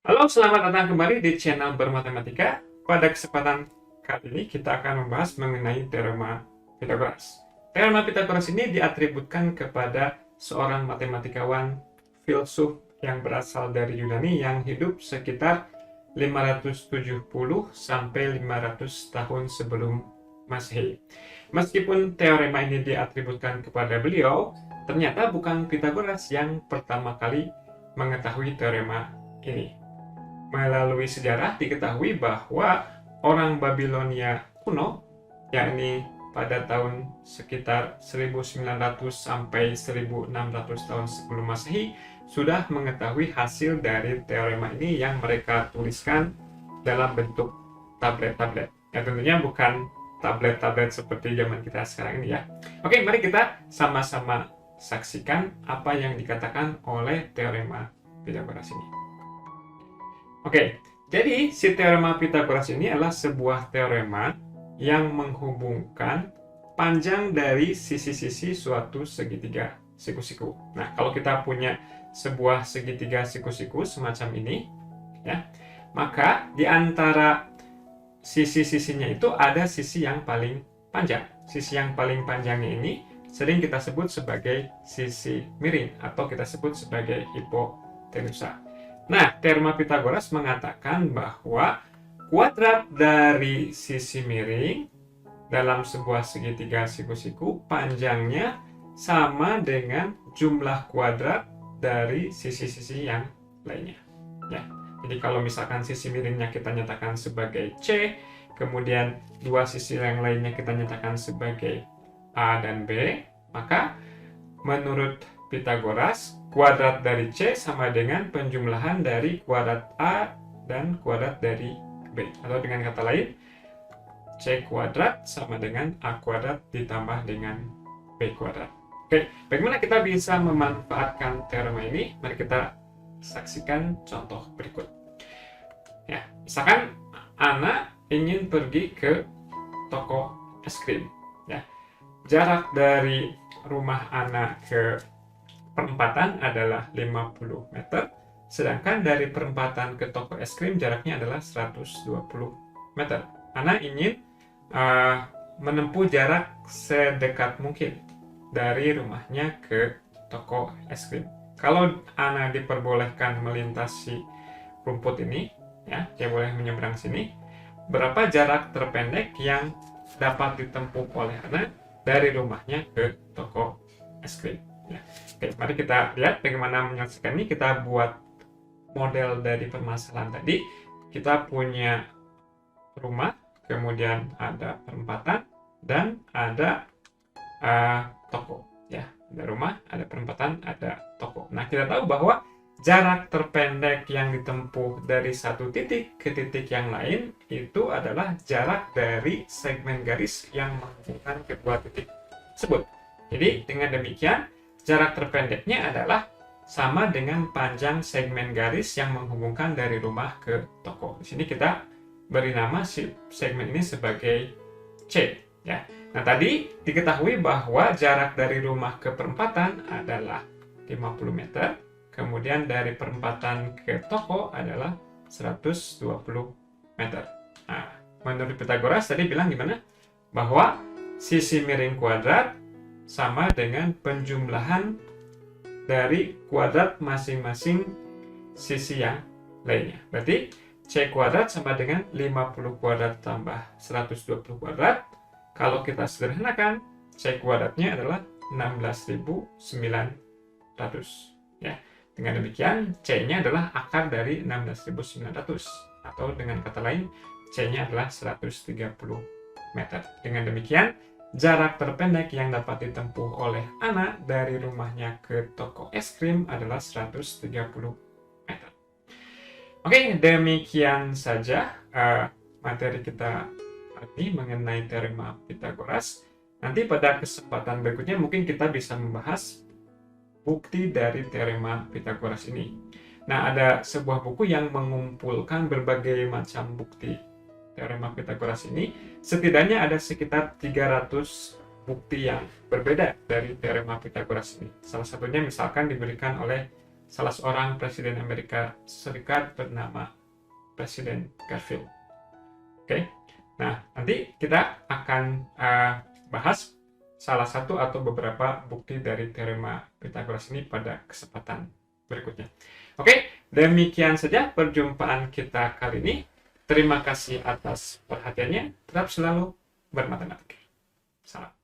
Halo, selamat datang kembali di channel Bermatematika. Pada kesempatan kali ini kita akan membahas mengenai teorema Pythagoras. Teorema Pythagoras ini diatributkan kepada seorang matematikawan filsuf yang berasal dari Yunani yang hidup sekitar 570 sampai 500 tahun sebelum Masehi. Meskipun teorema ini diatributkan kepada beliau, ternyata bukan Pythagoras yang pertama kali mengetahui teorema ini. Melalui sejarah diketahui bahwa orang Babilonia kuno, yakni pada tahun sekitar 1900 sampai 1600 tahun sebelum Masehi, sudah mengetahui hasil dari teorema ini yang mereka tuliskan dalam bentuk tablet-tablet. Ya, tentunya bukan tablet-tablet seperti zaman kita sekarang ini ya. Oke, mari kita sama-sama saksikan apa yang dikatakan oleh teorema Pythagoras ini. Oke, jadi si teorema Pythagoras ini adalah sebuah teorema yang menghubungkan panjang dari sisi-sisi suatu segitiga siku-siku. Nah, kalau kita punya sebuah segitiga siku-siku semacam ini, ya, maka di antara sisi-sisinya itu ada sisi yang paling panjang. Sisi yang paling panjangnya ini sering kita sebut sebagai sisi miring atau kita sebut sebagai hipotenusa. Nah, teorema Pythagoras mengatakan bahwa kuadrat dari sisi miring dalam sebuah segitiga siku-siku panjangnya sama dengan jumlah kuadrat dari sisi-sisi yang lainnya. Ya, jadi kalau misalkan sisi miringnya kita nyatakan sebagai C, kemudian dua sisi yang lainnya kita nyatakan sebagai A dan B, maka menurut Pythagoras, kuadrat dari C sama dengan penjumlahan dari kuadrat A dan kuadrat dari B. Atau dengan kata lain, C kuadrat sama dengan A kuadrat ditambah dengan B kuadrat. Oke, bagaimana kita bisa memanfaatkan teorema ini? Mari kita saksikan contoh berikut. Ya, misalkan Ana ingin pergi ke toko es krim. Ya, jarak dari rumah Ana ke perempatan adalah 50 meter, sedangkan dari perempatan ke toko es krim jaraknya adalah 120 meter. Ana ingin menempuh jarak sedekat mungkin dari rumahnya ke toko es krim. Kalau Ana diperbolehkan melintasi rumput ini, ya, dia boleh menyeberang sini, berapa jarak terpendek yang dapat ditempuh oleh Ana dari rumahnya ke toko es krim? Ya. Oke, mari kita lihat bagaimana menyelesaikan ini. Kita buat model dari permasalahan tadi. Kita punya rumah, kemudian ada perempatan, dan ada toko. Ya, ada rumah, ada perempatan, ada toko. Nah, kita tahu bahwa jarak terpendek yang ditempuh dari satu titik ke titik yang lain itu adalah jarak dari segmen garis yang menghubungkan kedua titik tersebut. Jadi, dengan demikian, jarak terpendeknya adalah sama dengan panjang segmen garis yang menghubungkan dari rumah ke toko. Di sini kita beri nama segmen ini sebagai C. Ya. Nah, tadi diketahui bahwa jarak dari rumah ke perempatan adalah 50 meter, kemudian dari perempatan ke toko adalah 120 meter. Nah, menurut Pythagoras tadi bilang gimana? Bahwa sisi miring kuadrat sama dengan penjumlahan dari kuadrat masing-masing sisi yang lainnya. Berarti C kuadrat sama dengan 50 kuadrat tambah 120 kuadrat. Kalau kita sederhanakan, C kuadratnya adalah 16.900. Ya. Dengan demikian, C-nya adalah akar dari 16.900. Atau dengan kata lain, C-nya adalah 130 meter. Dengan demikian, jarak terpendek yang dapat ditempuh oleh Ana dari rumahnya ke toko es krim adalah 130 meter. Oke, demikian saja materi kita hari ini mengenai teorema Pythagoras. Nanti pada kesempatan berikutnya mungkin kita bisa membahas bukti dari teorema Pythagoras ini. Nah, ada sebuah buku yang mengumpulkan berbagai macam bukti teorema Pythagoras ini. Setidaknya ada sekitar 300 bukti yang berbeda dari teorema Pythagoras ini. Salah satunya misalkan diberikan oleh salah seorang presiden Amerika Serikat bernama Presiden Garfield. Oke, nah nanti kita akan bahas salah satu atau beberapa bukti dari teorema Pythagoras ini pada kesempatan berikutnya. Oke, demikian saja perjumpaan kita kali ini. Terima kasih atas perhatiannya. Tetap selalu bermatematika. Salam.